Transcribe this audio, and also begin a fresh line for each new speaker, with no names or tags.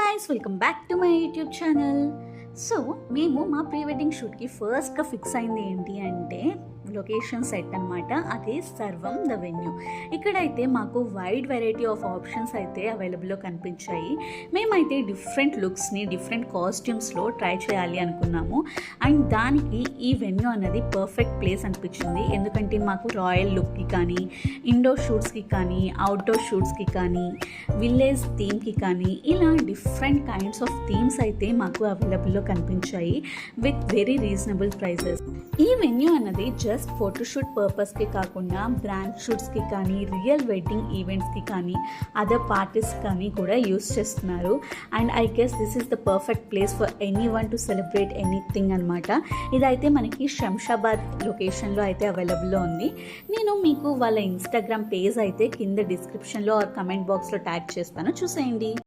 guys, welcome back to my YouTube channel. So మేము మా pre wedding షూట్కి ఫస్ట్గా fix అయింది ఏంటి అంటే లొకేషన్ సెట్ అనమాట. అదే సర్వం ద వెన్యూ. ఇక్కడైతే మాకు వైడ్ వెరైటీ ఆఫ్ ఆప్షన్స్ అయితే అవైలబుల్లో కనిపించాయి. మేమైతే డిఫరెంట్ లుక్స్ని డిఫరెంట్ కాస్ట్యూమ్స్లో ట్రై చేయాలి అనుకున్నాము. అండ్ దానికి ఈ వెన్యూ అనేది పర్ఫెక్ట్ ప్లేస్ అనిపించింది. ఎందుకంటే మాకు రాయల్ లుక్కి కానీ, ఇండోర్ షూట్స్కి కానీ, అవుట్డోర్ షూట్స్కి కానీ, విలేజ్ థీమ్కి కానీ ఇలా డిఫరెంట్ కైండ్స్ ఆఫ్ థీమ్స్ అయితే మాకు అవైలబుల్లో కనిపించాయి విత్ వెరీ రీజనబుల్ ప్రైసెస్. ఈ వెన్యూ అన్నది జస్ట్ ఫోటోషూట్ పర్పస్కి కాకుండా బ్రాండ్ షూట్స్కి కానీ, రియల్ వెడ్డింగ్ ఈవెంట్స్కి కానీ, అదర్ పార్టీస్ కానీ కూడా యూస్ చేస్తున్నారు. And I guess this is the perfect place for any one to celebrate anything అనమాట. ఇదైతే మనకి శంషాబాద్ లొకేషన్లో అయితే అవైలబుల్లో ఉంది. నేను మీకు వాళ్ళ ఇన్స్టాగ్రామ్ పేజ్ అయితే కింద డిస్క్రిప్షన్లో ఆర్ కమెంట్ బాక్స్లో ట్యాగ్ చేస్తాను, చూసేయండి.